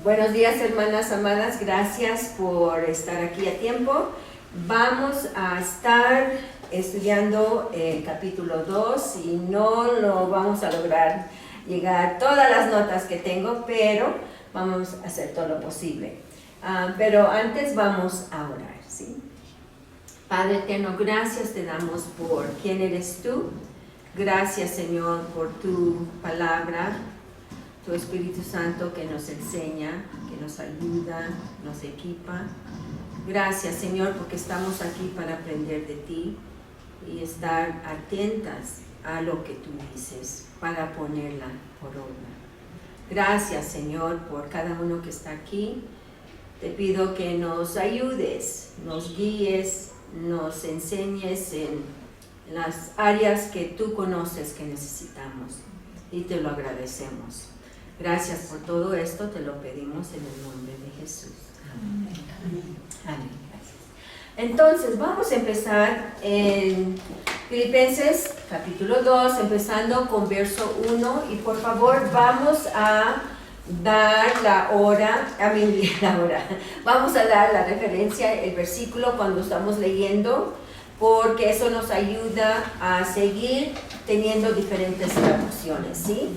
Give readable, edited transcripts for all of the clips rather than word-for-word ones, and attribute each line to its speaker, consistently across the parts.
Speaker 1: Buenos días, hermanas amadas, gracias por estar aquí a tiempo. Vamos a estar estudiando el capítulo 2 y no lo vamos a lograr llegar a todas las notas que tengo, pero vamos a hacer todo lo posible. Pero antes vamos a orar, ¿sí? Padre eterno, gracias te damos por quién eres tú. Gracias, Señor, por tu palabra, tu Espíritu Santo que nos enseña, que nos ayuda, nos equipa. Gracias, Señor, porque estamos aquí para aprender de ti y estar atentas a lo que tú dices para ponerla por obra. Gracias, Señor, por cada uno que está aquí. Te pido que nos ayudes, nos guíes, nos enseñes en las áreas que tú conoces que necesitamos y te lo agradecemos. Gracias por todo esto, te lo pedimos en el nombre de Jesús. Amén. Amén. Gracias. Entonces, vamos a empezar en Filipenses capítulo 2, empezando con verso 1, y por favor vamos a dar vamos a dar la referencia, el versículo cuando estamos leyendo, porque eso nos ayuda a seguir teniendo diferentes traducciones, ¿sí?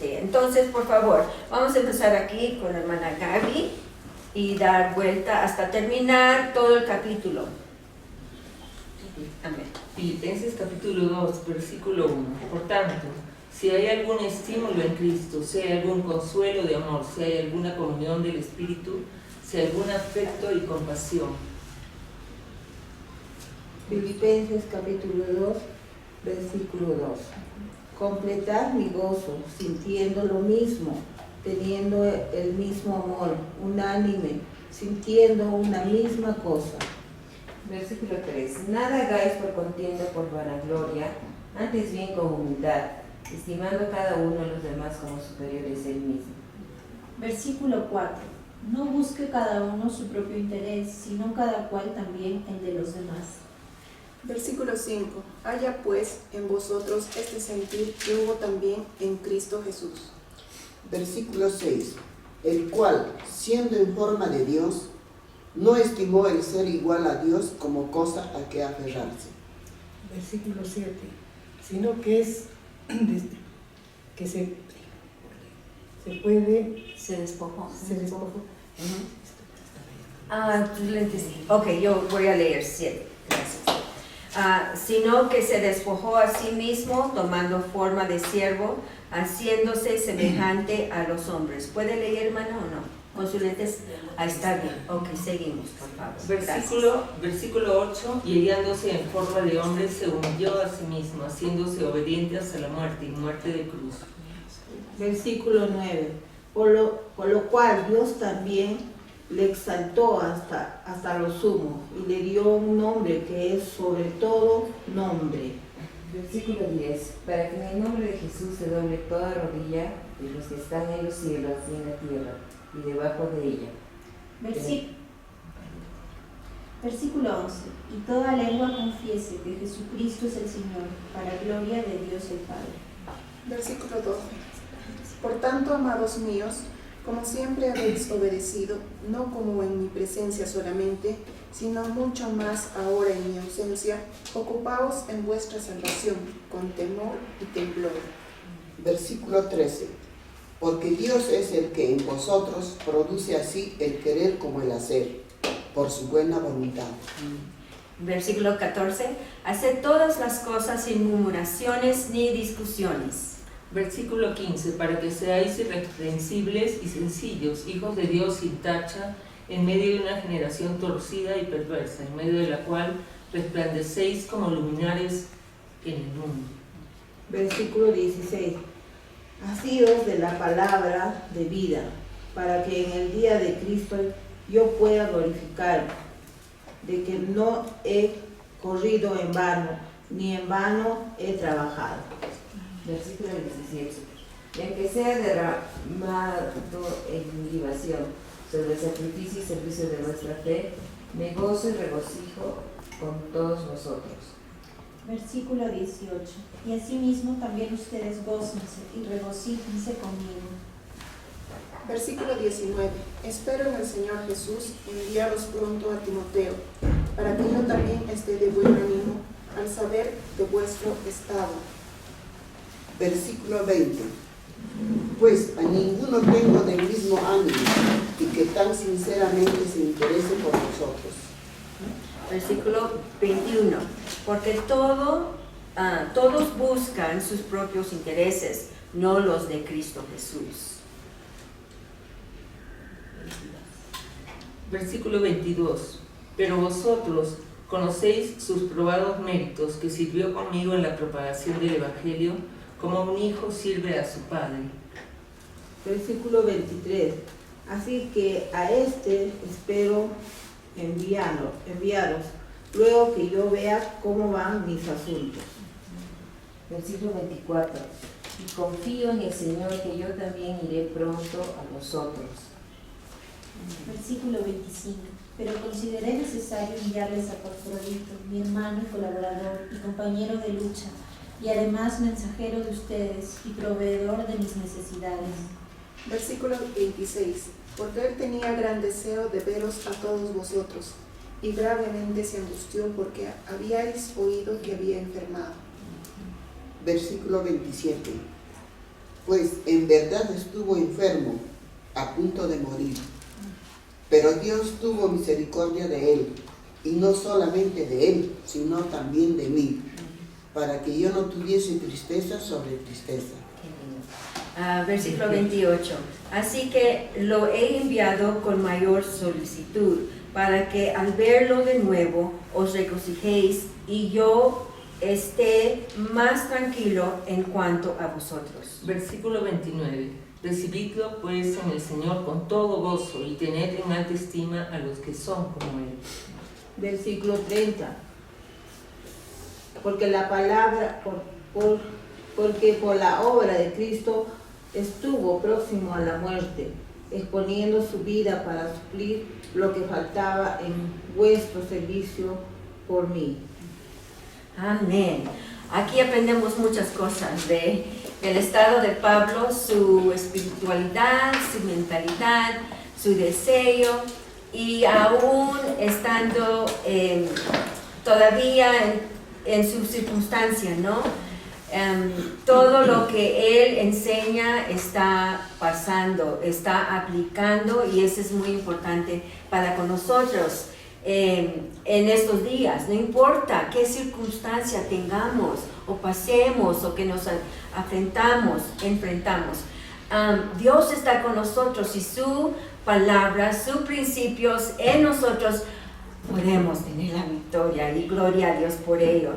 Speaker 1: Entonces, por favor, vamos a empezar aquí con la hermana Gaby y dar vuelta hasta terminar todo el capítulo. Amén.
Speaker 2: Filipenses capítulo 2, versículo 1. Por tanto, si hay algún estímulo en Cristo, si hay algún consuelo de amor, si hay alguna comunión del Espíritu, si hay algún afecto y compasión.
Speaker 3: Filipenses capítulo 2, versículo 2. Completad mi gozo, sintiendo lo mismo, teniendo el mismo amor, unánime, sintiendo una misma cosa.
Speaker 4: Versículo 3. Nada hagáis por contienda, por vanagloria, antes bien con humildad, estimando cada uno a los demás como superiores a él mismo.
Speaker 5: Versículo 4. No busque cada uno su propio interés, sino cada cual también el de los demás.
Speaker 6: Versículo 5. Haya pues en vosotros este sentir que hubo también en Cristo Jesús.
Speaker 7: Versículo 6. El cual, siendo en forma de Dios, no estimó el ser igual a Dios como cosa a que aferrarse.
Speaker 8: Versículo 7. Sino que es que se despojó.
Speaker 1: Tus lentes. Ok, yo voy a leer 7. Gracias. Sino que se despojó a sí mismo, tomando forma de siervo, haciéndose semejante a los hombres. ¿Puede leer, hermano, o no? Con sus lentes. Está bien. Ok, seguimos, por favor.
Speaker 2: Versículo 8. Y hallándose en forma de hombre, se humilló a sí mismo, haciéndose obediente hasta la muerte y muerte de cruz.
Speaker 3: Versículo 9. Por lo cual Dios también le exaltó hasta lo sumo y le dio un nombre que es sobre todo nombre.
Speaker 4: Versículo 10. Para que en el nombre de Jesús se doble toda rodilla de los que están en los cielos y en la tierra y debajo de ella.
Speaker 5: Versículo 11. Y toda lengua confiese que Jesucristo es el Señor, para gloria de Dios el Padre.
Speaker 6: Versículo 12. Por tanto, amados míos, como siempre habéis obedecido, no como en mi presencia solamente, sino mucho más ahora en mi ausencia, ocupaos en vuestra salvación con temor y temblor.
Speaker 7: Versículo 13. Porque Dios es el que en vosotros produce así el querer como el hacer, por su buena voluntad.
Speaker 1: Versículo 14. Haced todas las cosas sin murmuraciones ni discusiones.
Speaker 2: Versículo 15. Para que seáis irreprensibles y sencillos, hijos de Dios sin tacha, en medio de una generación torcida y perversa, en medio de la cual resplandecéis como luminares en el mundo.
Speaker 3: Versículo 16. Asidos de la palabra de vida, para que en el día de Cristo yo pueda glorificar, de que no he corrido en vano, ni en vano he trabajado.
Speaker 4: Versículo 17. Y aunque sea derramado en libación sobre el sacrificio y servicio de vuestra fe, me gozo y regocijo con todos vosotros.
Speaker 5: Versículo 18. Y asimismo también ustedes gócense y regocíjense conmigo.
Speaker 6: Versículo 19. Espero en el Señor Jesús enviaros pronto a Timoteo, para que yo también esté de buen ánimo al saber de vuestro estado.
Speaker 7: Versículo 20. Pues a ninguno tengo del mismo ánimo y que tan sinceramente se interese por vosotros.
Speaker 1: Versículo 21. Porque todos buscan sus propios intereses, no los de Cristo Jesús.
Speaker 2: Versículo 22. Pero vosotros conocéis sus probados méritos, que sirvió conmigo en la propagación del Evangelio, como un hijo sirve a su padre.
Speaker 3: Versículo 23. Así que a este espero enviaros, luego que yo vea cómo van mis asuntos.
Speaker 4: Versículo 24. Y confío en el Señor que yo también iré pronto a vosotros.
Speaker 5: Versículo 25. Pero consideré necesario enviarles a Epafrodito, mi hermano y colaborador y compañero de lucha, y además mensajero de ustedes y proveedor de mis necesidades.
Speaker 6: Versículo 26. Porque él tenía gran deseo de veros a todos vosotros, y gravemente se angustió porque habíais oído que había enfermado.
Speaker 7: Versículo 27. Pues en verdad estuvo enfermo, a punto de morir. Pero Dios tuvo misericordia de él, y no solamente de él, sino también de mí, para que yo no tuviese tristeza sobre tristeza.
Speaker 1: Versículo 28. Así que lo he enviado con mayor solicitud, para que al verlo de nuevo os regocijéis y yo esté más tranquilo en cuanto a vosotros.
Speaker 2: Versículo 29. Recibidlo pues en el Señor con todo gozo y tened en alta estima a los que son como Él.
Speaker 3: Versículo 30. Porque la palabra, porque por la obra de Cristo estuvo próximo a la muerte, exponiendo su vida para suplir lo que faltaba en vuestro servicio por mí.
Speaker 1: Amén. Aquí aprendemos muchas cosas del estado de Pablo, su espiritualidad, su mentalidad, su deseo, y aún estando todavía en su circunstancia, ¿no? Todo lo que él enseña está pasando, está aplicando, y eso es muy importante para con nosotros en estos días. No importa qué circunstancia tengamos o pasemos o que nos enfrentamos. Dios está con nosotros, y su palabra, sus principios en nosotros, podemos tener la victoria, y gloria a Dios por ello.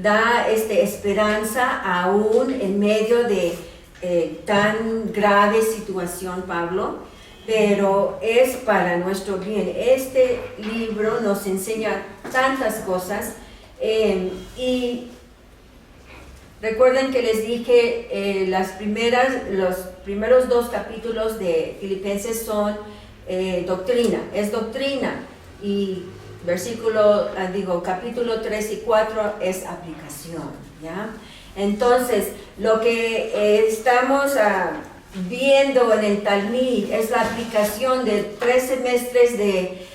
Speaker 1: Da esperanza aún en medio de tan grave situación, Pablo, pero es para nuestro bien. Este libro nos enseña tantas cosas, y recuerden que les dije los primeros 2 capítulos de Filipenses son doctrina, es doctrina, y capítulo 3 y 4 es aplicación, ¿ya? Entonces, lo que estamos viendo en el Talmud es la aplicación de 3 semestres de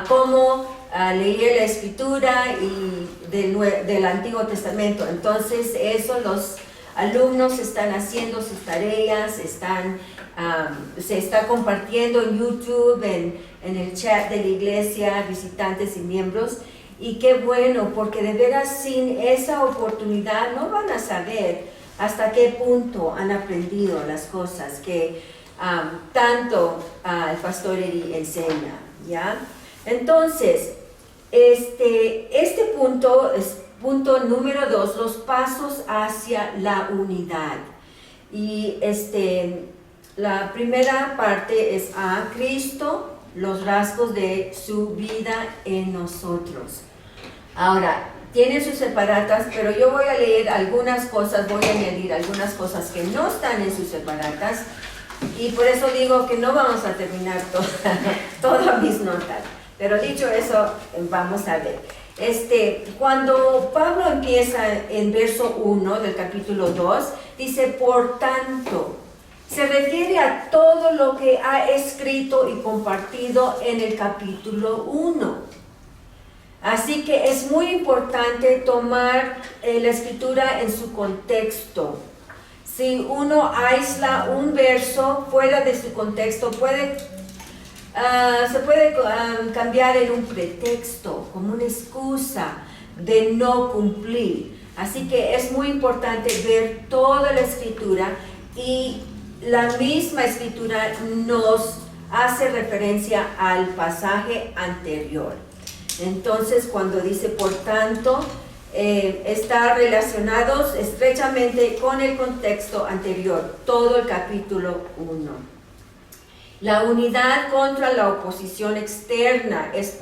Speaker 1: cómo leer la Escritura y del Antiguo Testamento. Entonces, eso los alumnos están haciendo sus tareas, se está compartiendo en YouTube, en el chat de la iglesia, visitantes y miembros, y qué bueno, porque de veras sin esa oportunidad no van a saber hasta qué punto han aprendido las cosas que tanto el pastor Eri enseña, ¿ya? Entonces, este punto es punto número 2, los pasos hacia la unidad. Y la primera parte es a Cristo, los rasgos de su vida en nosotros. Ahora, tiene sus separatas, pero yo voy a leer algunas cosas, voy a añadir algunas cosas que no están en sus separatas, y por eso digo que no vamos a terminar todas mis notas. Pero dicho eso, vamos a ver. Cuando Pablo empieza en verso 1 del capítulo 2, dice, por tanto, Se refiere a todo lo que ha escrito y compartido en el capítulo 1. Así que es muy importante tomar la escritura en su contexto. Si uno aísla un verso fuera de su contexto, se puede cambiar en un pretexto, como una excusa de no cumplir. Así que es muy importante ver toda la escritura, y la misma escritura nos hace referencia al pasaje anterior. Entonces, cuando dice por tanto, está relacionados estrechamente con el contexto anterior, todo el capítulo 1. La unidad contra la oposición externa es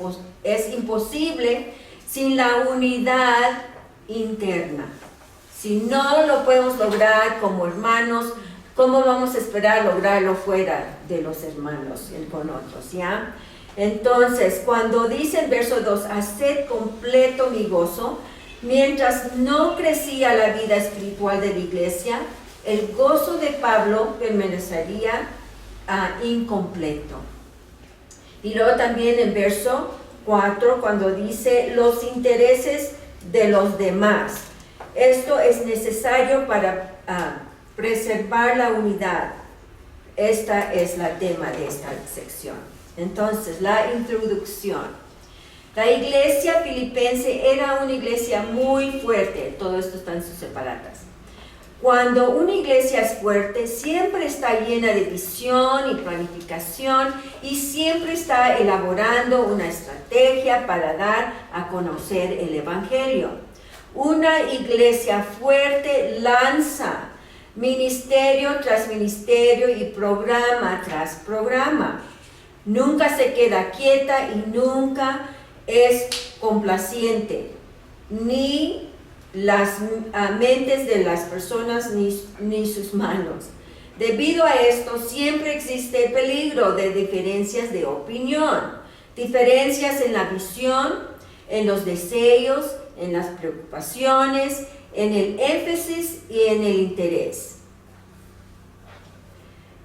Speaker 1: imposible sin la unidad interna. Si no lo podemos lograr como hermanos, ¿cómo vamos a esperar lograrlo fuera de los hermanos, con otros? ¿Ya? Entonces, cuando dice el verso 2, haced completo mi gozo, mientras no crecía la vida espiritual de la iglesia, el gozo de Pablo permanecería incompleto. Y luego también en verso 4, cuando dice los intereses de los demás. Esto es necesario para preservar la unidad. Esta es la tema de esta sección. Entonces, la introducción. La iglesia filipense era una iglesia muy fuerte. Todo esto está en sus separatas. Cuando una iglesia es fuerte, siempre está llena de visión y planificación, y siempre está elaborando una estrategia para dar a conocer el evangelio. Una iglesia fuerte lanza ministerio tras ministerio y programa tras programa. Nunca se queda quieta y nunca es complaciente, ni las mentes de las personas ni sus manos. Debido a esto, siempre existe peligro de diferencias de opinión, diferencias en la visión, en los deseos, en las preocupaciones, en el énfasis y en el interés.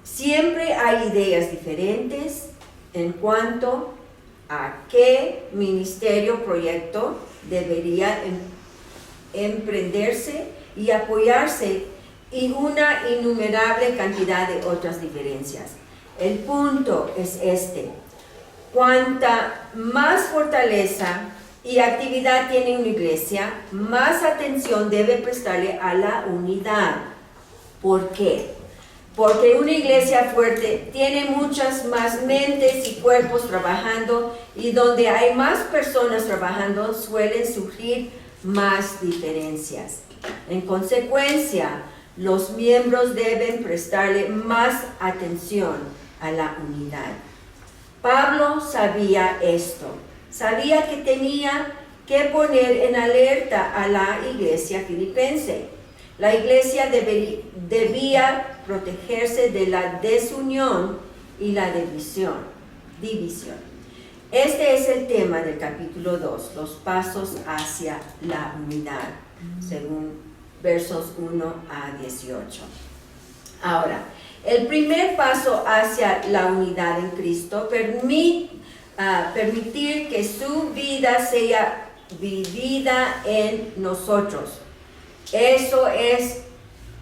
Speaker 1: Siempre hay ideas diferentes en cuanto a qué ministerio o proyecto debería emprenderse y apoyarse, y una innumerable cantidad de otras diferencias. El punto es este: cuanta más fortaleza y actividad tiene una iglesia, más atención debe prestarle a la unidad. ¿Por qué? Porque una iglesia fuerte tiene muchas más mentes y cuerpos trabajando, y donde hay más personas trabajando suelen surgir más diferencias. En consecuencia, los miembros deben prestarle más atención a la unidad. Pablo sabía esto, sabía que tenía que poner en alerta a la iglesia filipense. La iglesia debía protegerse de la desunión y la división. Este es el tema del capítulo 2, los pasos hacia la unidad, según versos 1 a 18. Ahora, el primer paso hacia la unidad en Cristo permitir que su vida sea vivida en nosotros. Eso es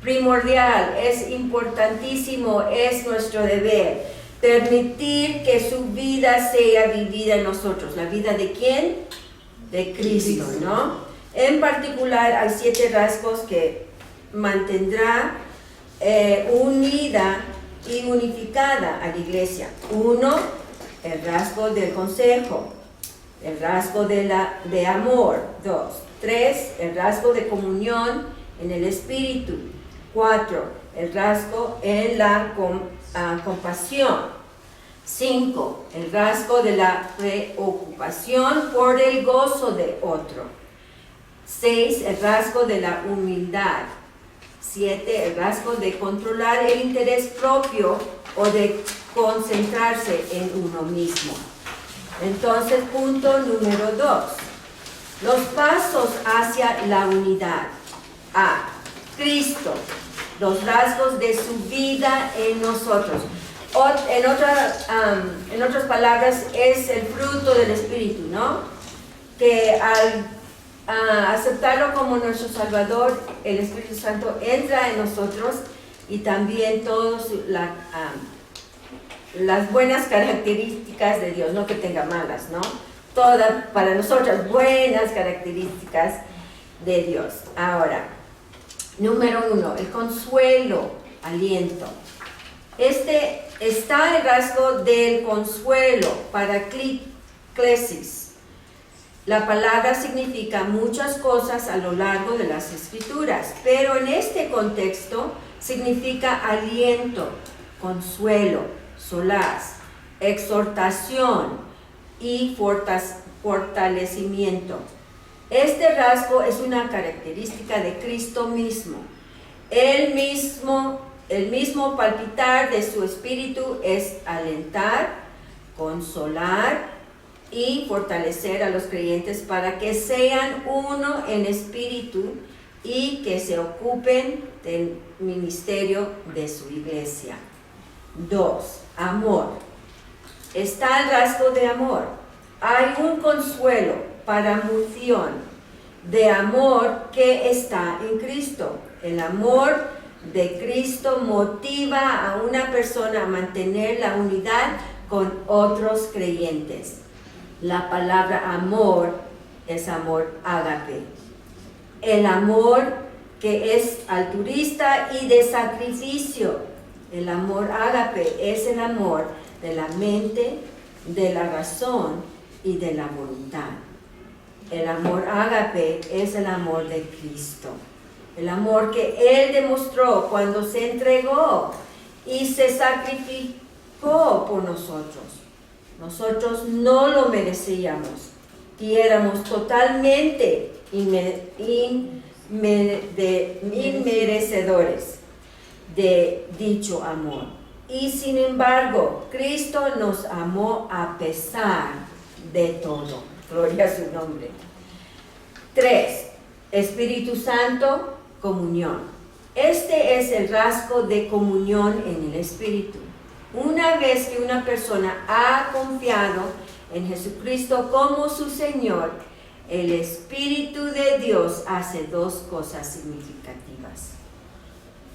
Speaker 1: primordial, es importantísimo, es nuestro deber. Permitir que su vida sea vivida en nosotros. ¿La vida de quién? De Cristo, ¿no? En particular, hay 7 rasgos que mantendrá unida y unificada a la iglesia. 1, el rasgo del consejo. El rasgo de amor. 2. 3, el rasgo de comunión en el Espíritu. 4, el rasgo en la compasión. 5, el rasgo de la preocupación por el gozo de otro. 6, el rasgo de la humildad. 7, el rasgo de controlar el interés propio o de concentrarse en uno mismo. Entonces, punto número 2. Los pasos hacia la unidad. A. Cristo. los rasgos de su vida en nosotros. En otras palabras, es el fruto del Espíritu, ¿no? Que al aceptarlo como nuestro Salvador, el Espíritu Santo entra en nosotros y también todas las buenas características de Dios, no que tenga malas, ¿no? Todas para nosotros buenas características de Dios. Ahora, número 1, el consuelo, aliento. Este está el rasgo del consuelo, paraclesis. La palabra significa muchas cosas a lo largo de las Escrituras, pero en este contexto significa aliento, consuelo, solaz, exhortación y fortalecimiento. Este rasgo es una característica de Cristo mismo. El mismo palpitar de su espíritu es alentar, consolar y fortalecer a los creyentes para que sean uno en espíritu y que se ocupen del ministerio de su iglesia. 2. Amor. Está el rasgo de amor. Hay un consuelo, paramución, de amor que está en Cristo. El amor de Cristo motiva a una persona a mantener la unidad con otros creyentes. La palabra amor es amor ágape. El amor que es altruista y de sacrificio. El amor ágape es el amor de la mente, de la razón y de la voluntad. El amor ágape es el amor de Cristo. El amor que Él demostró cuando se entregó y se sacrificó por nosotros. Nosotros no lo merecíamos y éramos totalmente inmerecedores de dicho amor. Y sin embargo, Cristo nos amó a pesar de todo. Gloria a su nombre. 3. Espíritu Santo, comunión. Este es el rasgo de comunión en el Espíritu. Una vez que una persona ha confiado en Jesucristo como su Señor, el Espíritu de Dios hace dos cosas significativas.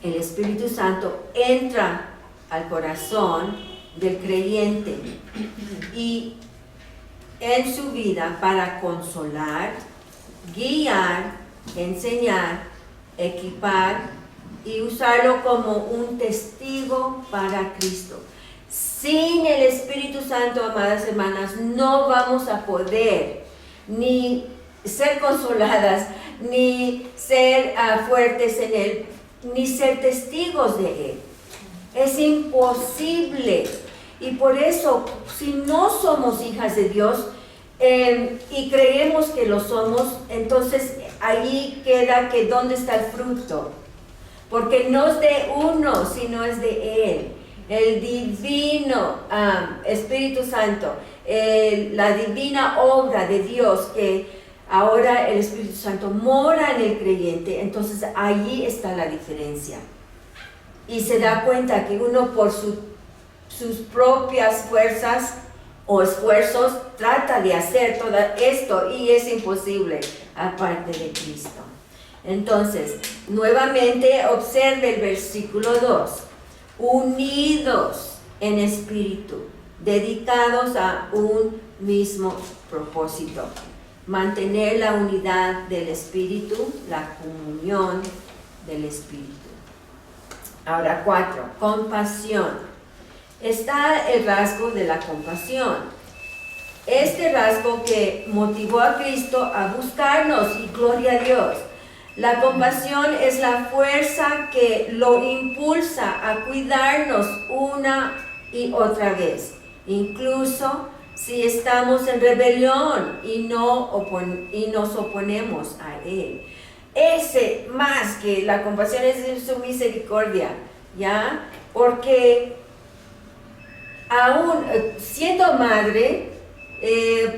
Speaker 1: El Espíritu Santo entra al corazón del creyente y en su vida para consolar, guiar, enseñar, equipar y usarlo como un testigo para Cristo. Sin el Espíritu Santo, amadas hermanas, no vamos a poder ni ser consoladas, ni ser fuertes en Él, ni ser testigos de Él. Es imposible. Y por eso, si no somos hijas de Dios y creemos que lo somos, entonces ahí queda que ¿dónde está el fruto? Porque no es de uno, sino es de Él. El divino Espíritu Santo, la divina obra de Dios, que ahora el Espíritu Santo mora en el creyente, entonces allí está la diferencia. Y se da cuenta que uno por sus propias fuerzas o esfuerzos trata de hacer todo esto y es imposible aparte de Cristo. Entonces, nuevamente observe el versículo 2. Unidos en espíritu, dedicados a un mismo propósito. Mantener la unidad del espíritu, la comunión del espíritu. Ahora 4, compasión. Está el rasgo de la compasión. Este rasgo que motivó a Cristo a buscarnos, y gloria a Dios. La compasión es la fuerza que lo impulsa a cuidarnos una y otra vez, incluso si estamos en rebelión y nos oponemos a Él. Ese más que la compasión es su misericordia, ¿ya? Porque aún siendo madre,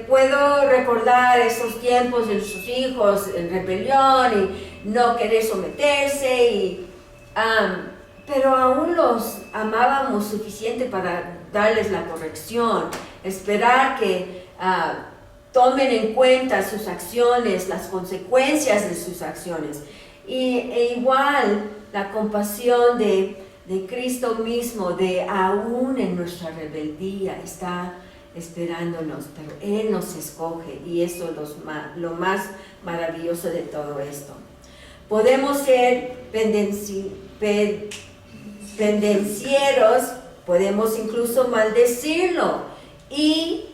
Speaker 1: puedo recordar esos tiempos de nuestros hijos en rebelión y no querer someterse y pero aún los amábamos suficiente para darles la corrección, esperar que tomen en cuenta sus acciones, las consecuencias de sus acciones. E igual la compasión de Cristo mismo, de aún en nuestra rebeldía, está esperándonos, pero Él nos escoge, y eso es lo más maravilloso de todo esto. Podemos ser pendencieros, podemos incluso maldecirlo y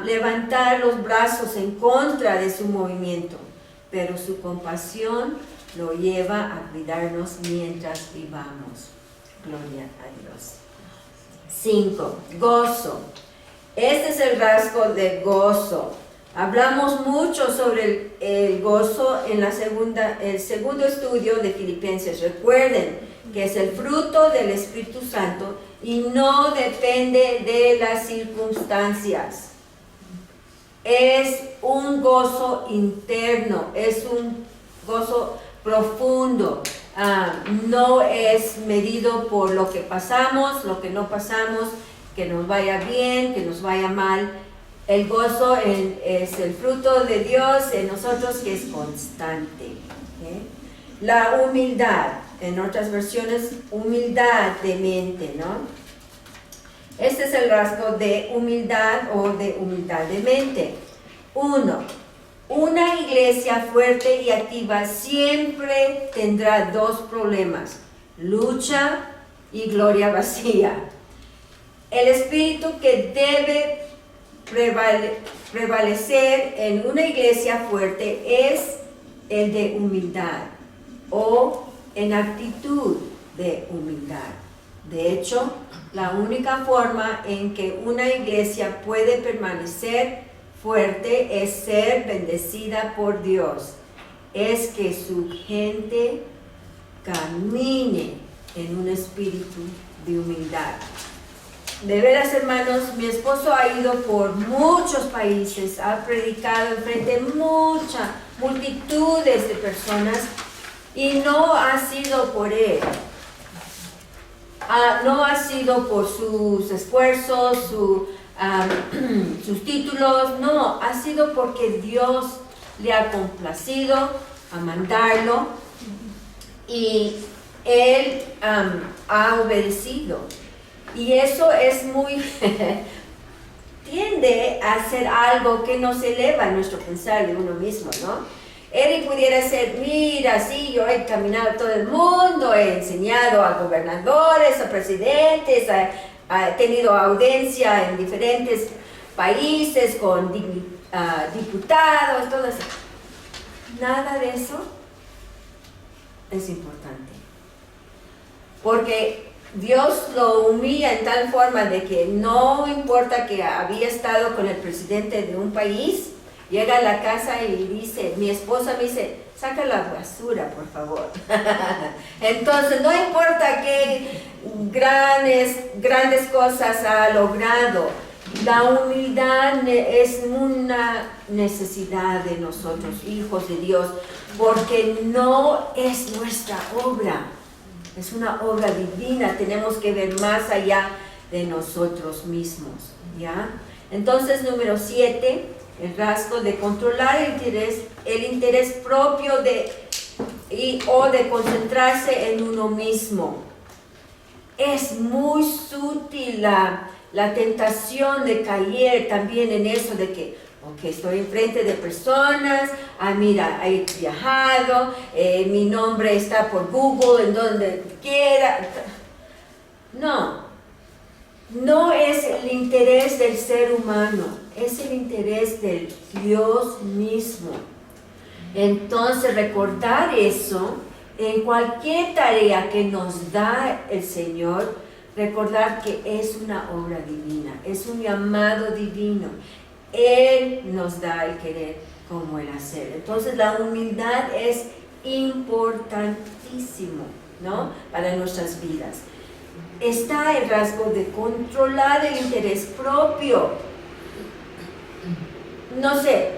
Speaker 1: levantar los brazos en contra de su movimiento, pero su compasión lo lleva a cuidarnos mientras vivamos. Gloria a Dios. 5. Gozo. Este es el rasgo de gozo. Hablamos mucho sobre el gozo en el segundo estudio de Filipenses. Recuerden que es el fruto del Espíritu Santo y no depende de las circunstancias. Es un gozo interno, es un gozo profundo. No es medido por lo que pasamos, lo que no pasamos, que nos vaya bien, que nos vaya mal. El gozo es el fruto de Dios en nosotros, que es constante. ¿Okay? La humildad, en otras versiones, humildad de mente, ¿no? Este es el rasgo de humildad o de humildad de mente. 1. Una iglesia fuerte y activa siempre tendrá dos problemas: lucha y gloria vacía. El espíritu que debe prevalecer en una iglesia fuerte es el de humildad o en actitud de humildad. De hecho, la única forma en que una iglesia puede permanecer fuerte es ser bendecida por Dios, es que su gente camine en un espíritu de humildad. De veras, hermanos, mi esposo ha ido por muchos países, ha predicado enfrente de multitudes de personas, y no ha sido por él. No ha sido por sus esfuerzos, sus títulos, no, ha sido porque Dios le ha complacido a mandarlo y él ha obedecido. Y eso es muy, tiende a ser algo que nos eleva nuestro pensar de uno mismo, ¿no? Él pudiera ser, mira, sí, yo he caminado a todo el mundo, he enseñado a gobernadores, a presidentes, he tenido audiencia en diferentes países con diputados, todo eso. Nada de eso es importante. Porque Dios lo humilla en tal forma de que no importa que había estado con el presidente de un país, llega a la casa y dice, mi esposa me dice, saca la basura, por favor. Entonces, no importa qué grandes cosas ha logrado, la humildad es una necesidad de nosotros, hijos de Dios, porque no es nuestra obra, es una obra divina. Tenemos que ver más allá de nosotros mismos, ¿ya? Entonces, número 7, el rasgo de controlar el interés propio o de concentrarse en uno mismo. Es muy sutil la tentación de caer también en eso de que, ok, estoy enfrente de personas, mira, he viajado, mi nombre está por Google, en donde quiera. No es el interés del ser humano, es el interés del Dios mismo. Entonces, recordar eso en cualquier tarea que nos da el Señor, recordar que es una obra divina, es un llamado divino. Él nos da el querer como el hacer. Entonces, la humildad es importantísimo, ¿no? Para nuestras vidas. Está el rasgo de controlar el interés propio. No sé,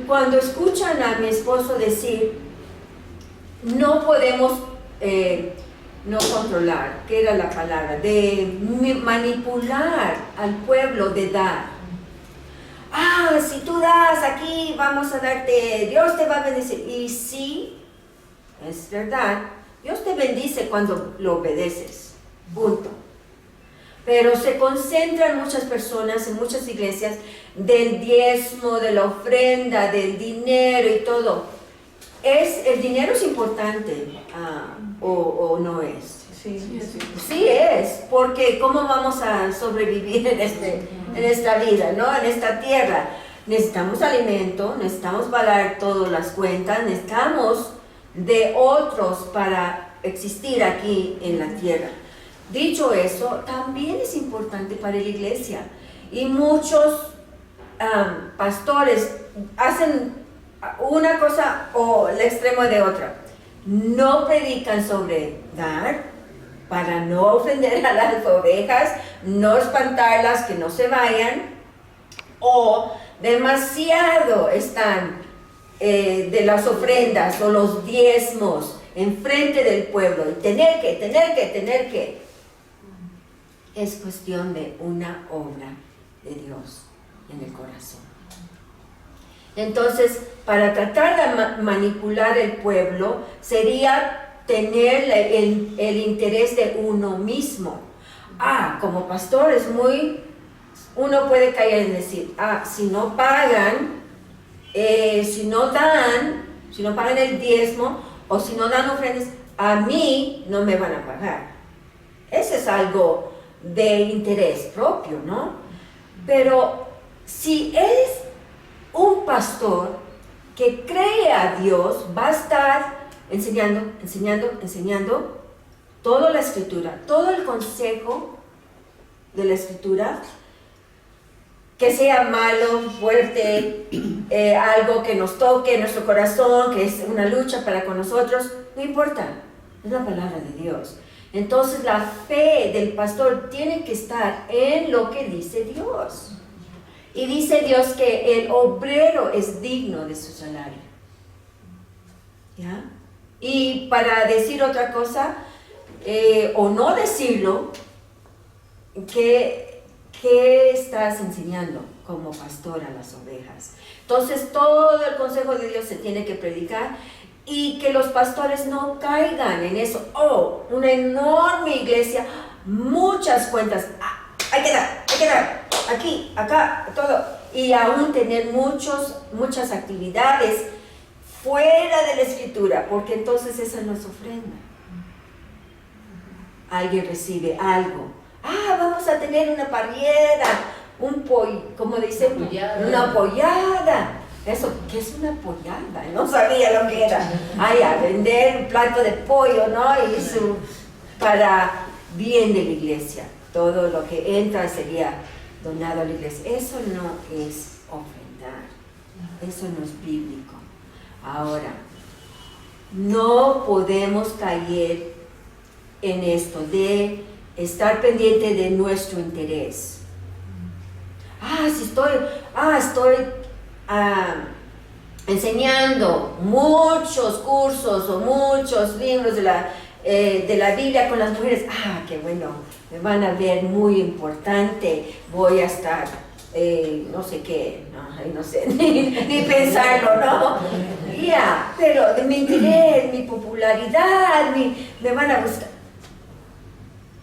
Speaker 1: cuando escuchan a mi esposo decir, no podemos no controlar, ¿qué era la palabra? De manipular al pueblo, de dar. Ah, si tú das aquí, vamos a darte, Dios te va a bendecir. Y sí, es verdad, Dios te bendice cuando lo obedeces, punto. Pero se concentran muchas personas en muchas iglesias del diezmo, de la ofrenda, del dinero y todo. ¿El dinero es importante o no es? Sí es, porque ¿cómo vamos a sobrevivir en esta vida, ¿no? En esta tierra? Necesitamos alimento, necesitamos pagar todas las cuentas, necesitamos de otros para existir aquí en la tierra. Dicho eso, también es importante para la iglesia. Y muchos pastores hacen una cosa o el extremo de otra. No predican sobre dar, para no ofender a las ovejas, no espantarlas, que no se vayan, o demasiado están de las ofrendas o los diezmos enfrente del pueblo y tener que. Es cuestión de una obra de Dios en el corazón. Entonces, para tratar de manipular el pueblo, sería tener el interés de uno mismo. Como pastor es uno puede caer en decir, si no pagan, si no pagan el diezmo, o si no dan ofrendas, a mí no me van a pagar. Ese es algo de interés propio, ¿no? Pero si eres un pastor que cree a Dios, va a estar enseñando toda la escritura, todo el consejo de la escritura, que sea malo, fuerte, algo que nos toque en nuestro corazón, que es una lucha para con nosotros, no importa, es la palabra de Dios. Entonces la fe del pastor tiene que estar en lo que dice Dios. Y dice Dios que el obrero es digno de su salario. ¿Ya? Y para decir otra cosa, o no decirlo, ¿qué estás enseñando como pastor a las ovejas? Entonces todo el consejo de Dios se tiene que predicar y que los pastores no caigan en eso. Una enorme iglesia, muchas cuentas, hay que dar, aquí, acá, todo, y aún tener muchas actividades fuera de la escritura, porque entonces esa no es ofrenda. Alguien recibe algo. Vamos a tener una parrillada, ¿cómo dice? Una pollada. Eso, ¿qué es una pollada? No sabía lo que era. A vender un plato de pollo, ¿no? Y eso para bien de la iglesia. Todo lo que entra sería donado a la iglesia. Eso no es ofrendar. Eso no es bíblico. Ahora, no podemos caer en esto de estar pendiente de nuestro interés. Si estoy enseñando muchos cursos o muchos libros de la Biblia con las mujeres. Qué bueno, me van a ver muy importante, voy a estar, no sé qué, no sé ni pensarlo, ¿no? Pero de mi interés, mi popularidad, me van a buscar.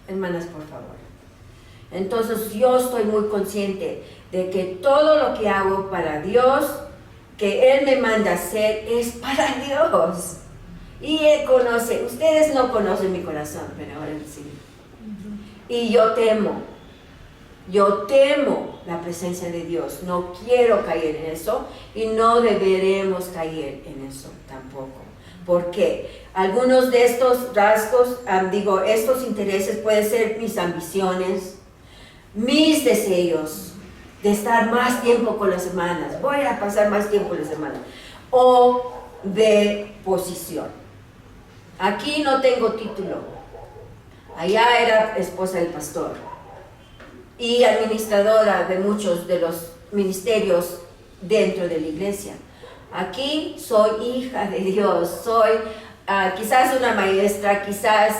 Speaker 1: Hermanas, por favor. Entonces yo estoy muy consciente de que todo lo que hago para Dios, que Él me manda hacer, es para Dios. Y Él conoce, ustedes no conocen mi corazón, pero ahora sí. Y yo temo la presencia de Dios, no quiero caer en eso y no deberemos caer en eso tampoco. Porque algunos de estos rasgos, estos intereses pueden ser mis ambiciones, mis deseos de estar más tiempo con las hermanas, voy a pasar más tiempo con las hermanas, o de posición. Aquí no tengo título, allá era esposa del pastor y administradora de muchos de los ministerios dentro de la iglesia. Aquí soy hija de Dios, soy quizás una maestra, quizás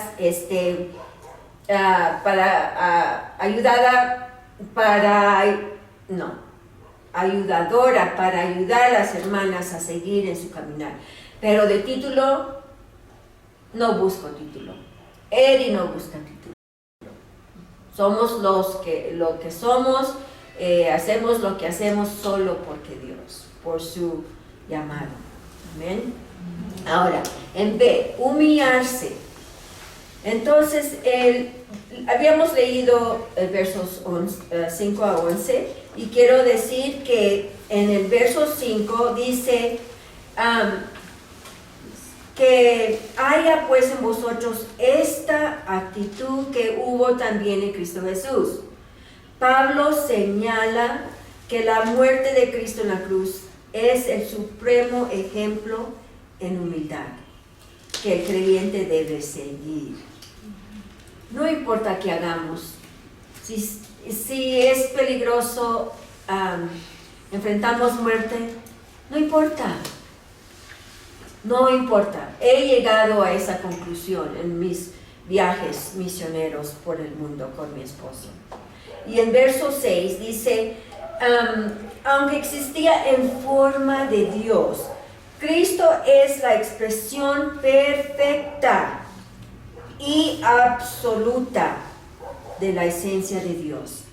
Speaker 1: ayudadora para ayudar a las hermanas a seguir en su caminar. Pero de título, no busco título. Eri no busca título. Somos lo que somos, hacemos lo que hacemos solo porque Dios, por su llamado. Amén. Ahora, en B, humillarse. Entonces, habíamos leído versos 5 a 11 y quiero decir que en el verso 5 dice que haya pues en vosotros esta actitud que hubo también en Cristo Jesús. Pablo señala que la muerte de Cristo en la cruz es el supremo ejemplo en humildad que el creyente debe seguir. No importa qué hagamos, si es peligroso, enfrentamos muerte, no importa. No importa. He llegado a esa conclusión en mis viajes misioneros por el mundo con mi esposo. Y en verso 6 dice, aunque existía en forma de Dios, Cristo es la expresión perfecta y absoluta de la esencia de Dios.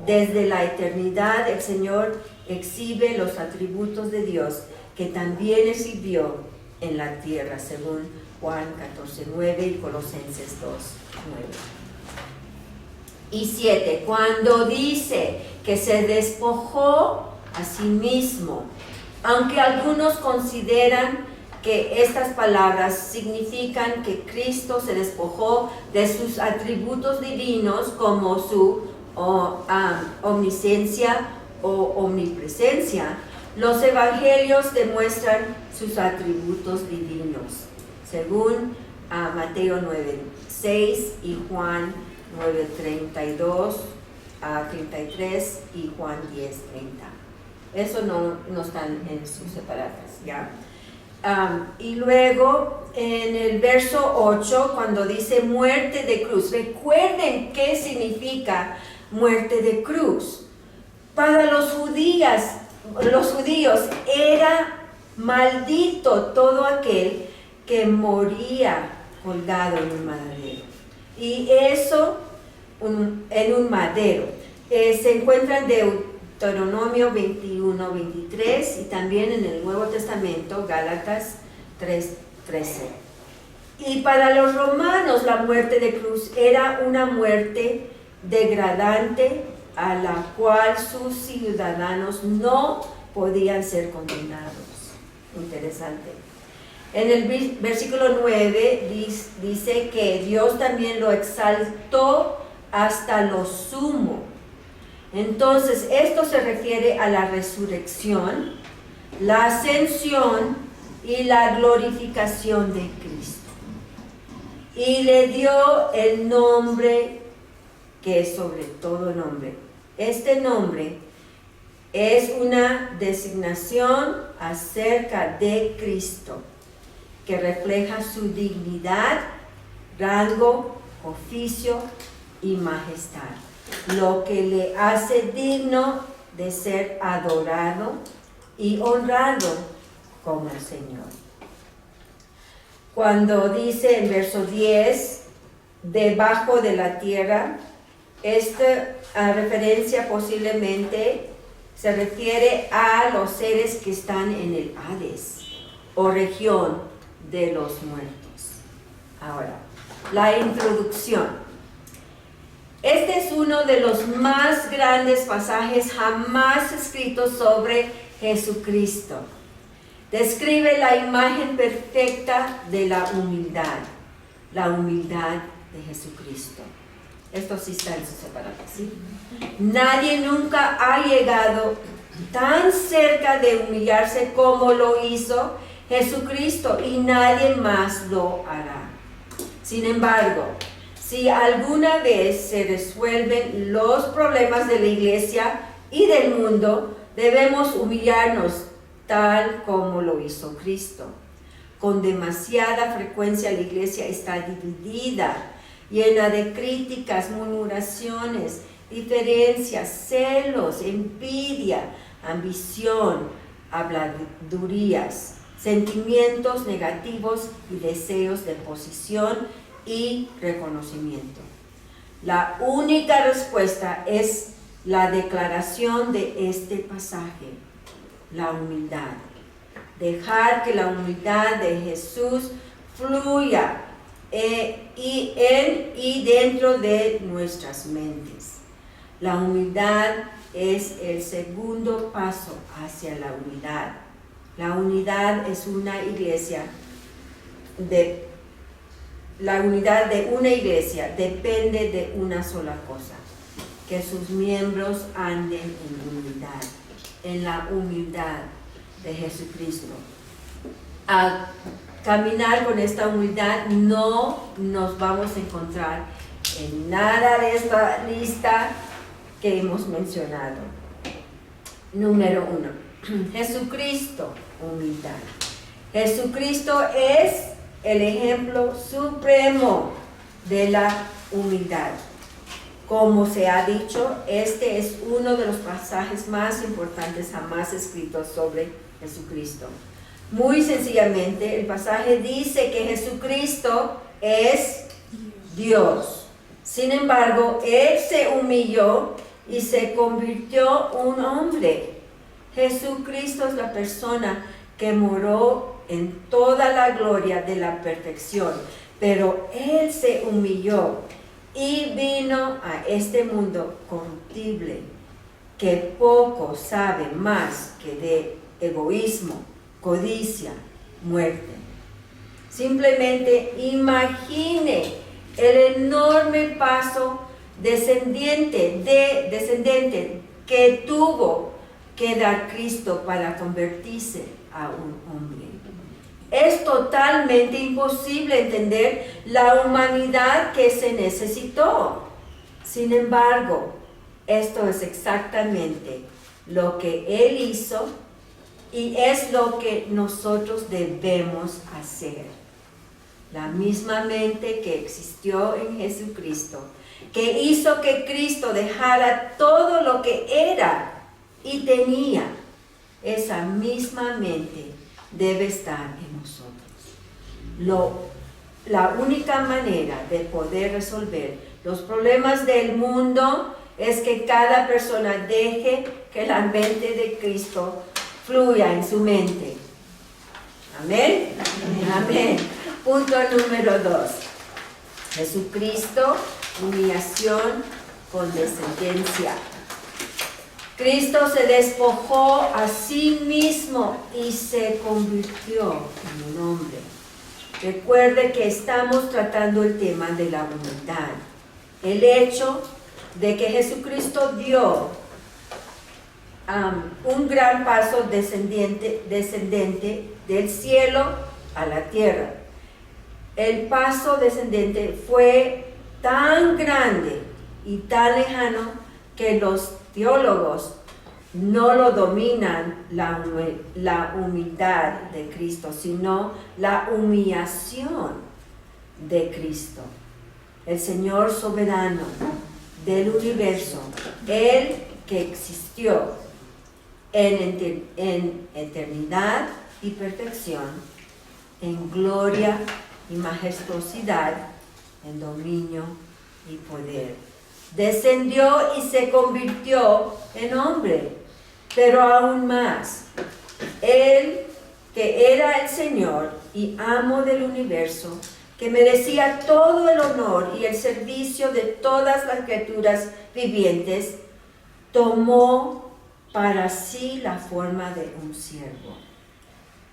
Speaker 1: Desde la eternidad el Señor exhibe los atributos de Dios que también exhibió en la tierra, según Juan 14:9 y Colosenses 2:9. Y 7, cuando dice que se despojó a sí mismo, aunque algunos consideran que estas palabras significan que Cristo se despojó de sus atributos divinos como su omnisciencia o omnipresencia, los evangelios demuestran sus atributos divinos, según Mateo 9:6 y Juan 9:32 a 33 y Juan 10:30. Eso no están en sus separadas, ¿ya? Y luego en el verso 8, cuando dice muerte de cruz, recuerden qué significa muerte de cruz. Para los judíos era maldito todo aquel que moría colgado en un madero. Y eso en un madero. Se encuentra en Deuteronomio 21:23 y también en el Nuevo Testamento, Gálatas 3:13. Y para los romanos la muerte de cruz era una muerte degradante a la cual sus ciudadanos no podían ser condenados. Interesante. En el versículo 9 dice que Dios también lo exaltó hasta lo sumo. Entonces, esto se refiere a la resurrección, la ascensión y la glorificación de Cristo. Y le dio el nombre que es sobre todo nombre. Este nombre es una designación acerca de Cristo que refleja su dignidad, rango, oficio y majestad, lo que le hace digno de ser adorado y honrado como el Señor. Cuando dice en verso 10, debajo de la tierra, esta referencia posiblemente se refiere a los seres que están en el Hades o región de los muertos. Ahora, la introducción. Este es uno de los más grandes pasajes jamás escritos sobre Jesucristo. Describe la imagen perfecta de la humildad de Jesucristo. Esto sí está en su separado, ¿sí? Nadie nunca ha llegado tan cerca de humillarse como lo hizo Jesucristo y nadie más lo hará. Sin embargo, si alguna vez se resuelven los problemas de la iglesia y del mundo, debemos humillarnos tal como lo hizo Cristo. Con demasiada frecuencia la iglesia está dividida, llena de críticas, murmuraciones, diferencias, celos, envidia, ambición, habladurías, sentimientos negativos y deseos de posición y reconocimiento. La única respuesta es la declaración de este pasaje, la humildad. Dejar que la humildad de Jesús fluya y dentro de nuestras mentes. La humildad es el segundo paso hacia la unidad. La unidad es una iglesia la unidad de una iglesia depende de una sola cosa: que sus miembros anden en unidad, en la humildad de Jesucristo. Al caminar con esta humildad no nos vamos a encontrar en nada de esta lista que hemos mencionado. Número 1, Jesucristo, humildad. Jesucristo es el ejemplo supremo de la humildad. Como se ha dicho, este es uno de los pasajes más importantes jamás escritos sobre Jesucristo. Muy sencillamente, el pasaje dice que Jesucristo es Dios. Sin embargo, Él se humilló y se convirtió en un hombre. Jesucristo es la persona que moró en toda la gloria de la perfección, pero Él se humilló y vino a este mundo corruptible, que poco sabe más que de egoísmo, codicia, muerte. Simplemente imagine el enorme paso descendente que tuvo que dar Cristo para convertirse a un hombre. Es totalmente imposible entender la humanidad que se necesitó. Sin embargo, esto es exactamente lo que Él hizo y es lo que nosotros debemos hacer. La misma mente que existió en Jesucristo, que hizo que Cristo dejara todo lo que era y tenía, esa misma mente debe estar en nosotros. La única manera de poder resolver los problemas del mundo es que cada persona deje que la mente de Cristo fluya en su mente. Amén. Amén. Punto número 2. Jesucristo, humillación con descendencia. Cristo se despojó a sí mismo y se convirtió en un hombre. Recuerde que estamos tratando el tema de la humildad. El hecho de que Jesucristo dio un gran paso descendente del cielo a la tierra. El paso descendente fue tan grande y tan lejano que los teólogos no lo dominan la humildad de Cristo, sino la humillación de Cristo. El Señor soberano del universo, Él que existió en eternidad y perfección, en gloria y majestuosidad, en dominio y poder. Descendió y se convirtió en hombre, pero aún más, Él que era el Señor y amo del universo, que merecía todo el honor y el servicio de todas las criaturas vivientes, tomó para sí la forma de un siervo.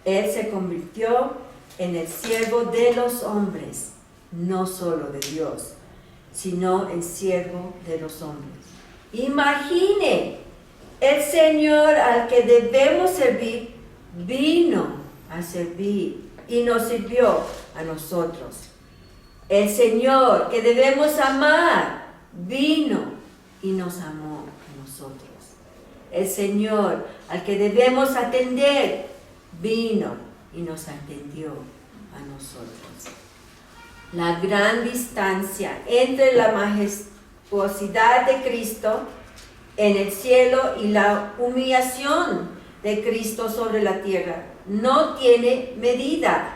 Speaker 1: Él se convirtió en el siervo de los hombres, no solo de Dios, sino en siervo de los hombres. Imagine, el Señor al que debemos servir vino a servir y nos sirvió a nosotros. El Señor que debemos amar vino y nos amó a nosotros. El Señor al que debemos atender vino y nos atendió a nosotros. La gran distancia entre la majestuosidad de Cristo en el cielo y la humillación de Cristo sobre la tierra no tiene medida.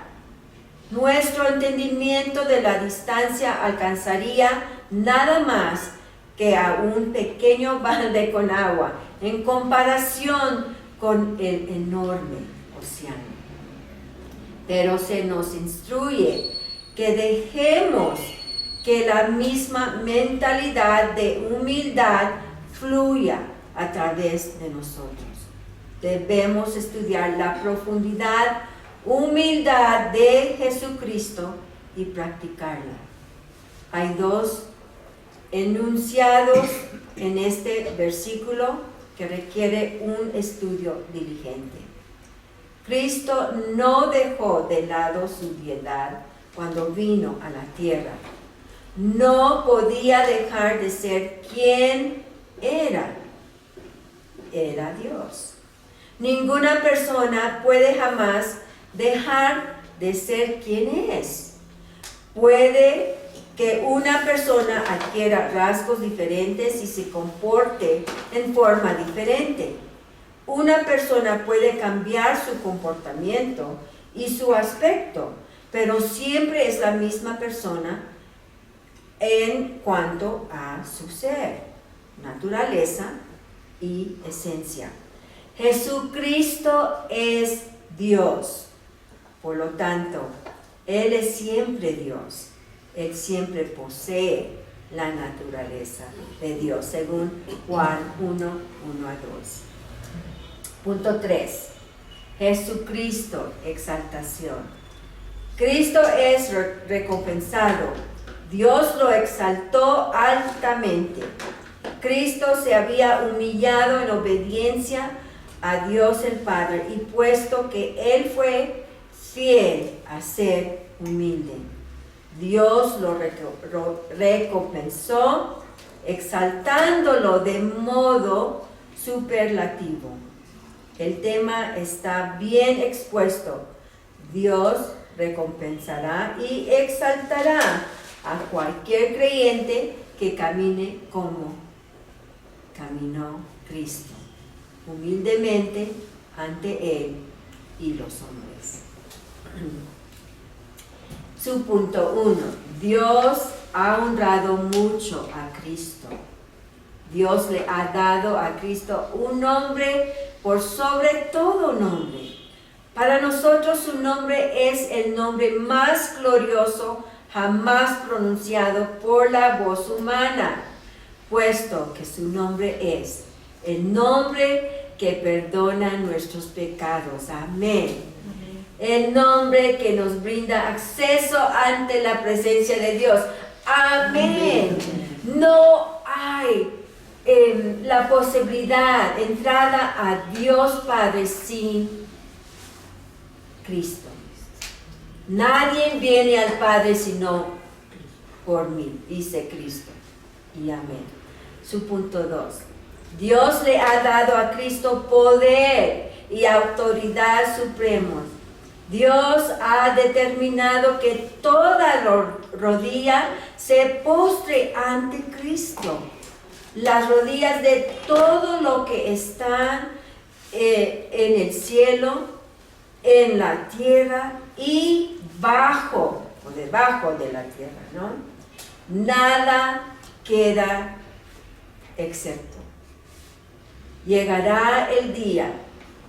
Speaker 1: Nuestro entendimiento de la distancia alcanzaría nada más que a un pequeño balde con agua en comparación con el enorme océano. Pero se nos instruye que dejemos que la misma mentalidad de humildad fluya a través de nosotros. Debemos estudiar la profundidad, humildad de Jesucristo y practicarla. Hay dos enunciados en este versículo que requiere un estudio diligente. Cristo no dejó de lado su deidad cuando vino a la tierra. No podía dejar de ser quien era. Era Dios. Ninguna persona puede jamás dejar de ser quien es. Puede que una persona adquiera rasgos diferentes y se comporte en forma diferente. Una persona puede cambiar su comportamiento y su aspecto, pero siempre es la misma persona en cuanto a su ser, naturaleza y esencia. Jesucristo es Dios, por lo tanto, Él es siempre Dios. Él siempre posee la naturaleza de Dios, según Juan 1:1-2. Punto 3. Jesucristo, exaltación. Cristo es recompensado. Dios lo exaltó altamente. Cristo se había humillado en obediencia a Dios el Padre, y puesto que Él fue fiel a ser humilde, Dios lo recompensó, exaltándolo de modo superlativo. El tema está bien expuesto. Dios recompensará y exaltará a cualquier creyente que camine como caminó Cristo, humildemente ante Él y los hombres. Su punto 1. Dios ha honrado mucho a Cristo. Dios le ha dado a Cristo un nombre por sobre todo nombre. Para nosotros su nombre es el nombre más glorioso jamás pronunciado por la voz humana, puesto que su nombre es el nombre que perdona nuestros pecados. Amén. El nombre que nos brinda acceso ante la presencia de Dios. Amén. No hay la posibilidad, entrada a Dios Padre sin Cristo. Nadie viene al Padre sino por mí, dice Cristo. Y amén. Su punto 2. Dios le ha dado a Cristo poder y autoridad supremos. Dios ha determinado que toda rodilla se postre ante Cristo. Las rodillas de todo lo que está en el cielo, en la tierra y bajo o debajo de la tierra, ¿no? Nada queda excepto. Llegará el día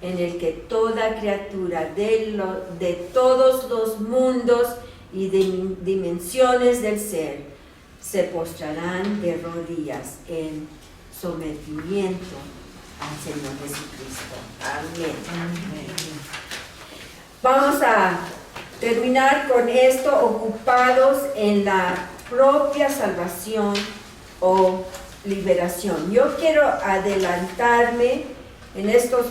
Speaker 1: en el que toda criatura de todos los mundos y de dimensiones del ser se postrarán de rodillas en sometimiento al Señor Jesucristo. Amén. Vamos a terminar con esto, ocupados en la propia salvación o liberación. Yo quiero adelantarme en estos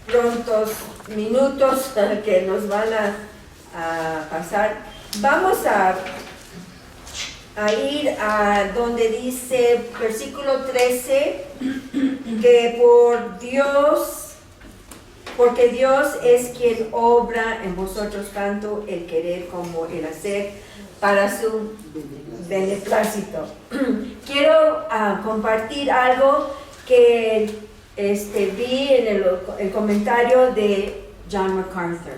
Speaker 1: prontos minutos que nos van a pasar. Vamos a ir a donde dice, versículo 13, que por Dios porque Dios es quien obra en vosotros tanto el querer como el hacer para su beneplácito. Quiero compartir algo que vi en el comentario de John MacArthur.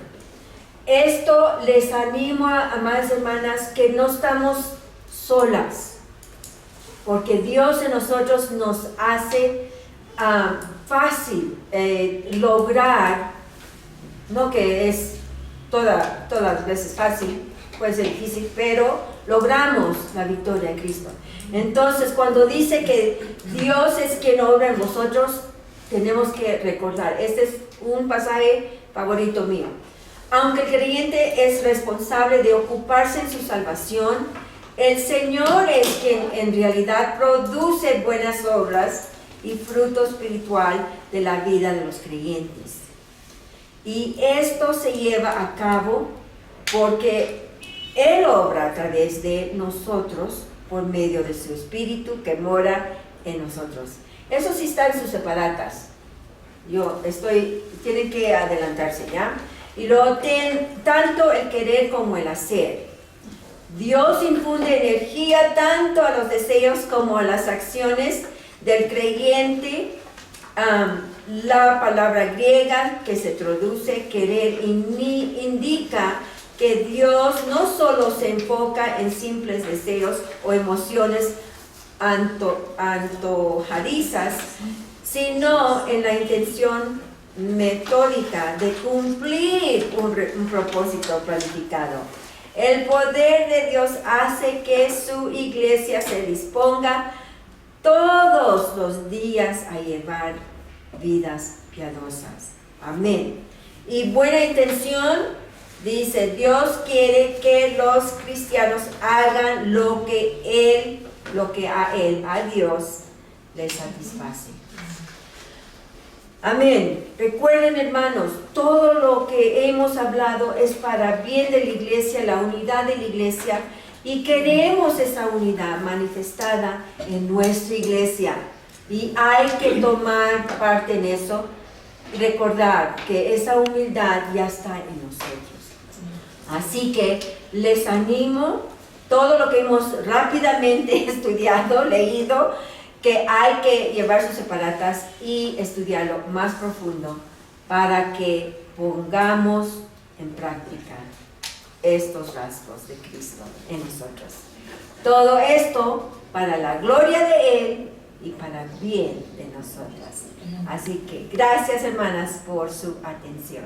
Speaker 1: Esto les animo, amadas hermanas, que no estamos solas, porque Dios en nosotros nos hace fácil lograr, no que es todas las veces fácil, puede ser difícil, pero logramos la victoria en Cristo. Entonces, cuando dice que Dios es quien obra en vosotros, tenemos que recordar, este es un pasaje favorito mío. Aunque el creyente es responsable de ocuparse en su salvación, el Señor es quien en realidad produce buenas obras y fruto espiritual de la vida de los creyentes. Y esto se lleva a cabo porque Él obra a través de nosotros por medio de su Espíritu que mora en nosotros. Eso sí está en sus separatas. Tienen que adelantarse, ¿ya? Y luego tanto el querer como el hacer. Dios infunde energía tanto a los deseos como a las acciones del creyente. La palabra griega que se traduce querer indica que Dios no solo se enfoca en simples deseos o emociones antojadizas, sino en la intención metódica de cumplir un propósito planificado. El poder de Dios hace que su iglesia se disponga todos los días a llevar vidas piadosas. Amén. Y buena intención, dice, Dios quiere que los cristianos hagan lo que a Dios les satisface. Amén. Recuerden, hermanos, todo lo que hemos hablado es para bien de la iglesia, la unidad de la iglesia, y queremos esa unidad manifestada en nuestra iglesia. Y hay que tomar parte en eso y recordar que esa humildad ya está en nosotros. Así que les animo, todo lo que hemos rápidamente estudiado, leído, que hay que llevar sus separatas y estudiarlo más profundo para que pongamos en práctica estos rasgos de Cristo en nosotros. Todo esto para la gloria de Él y para bien de nosotras. Así que gracias, hermanas, por su atención.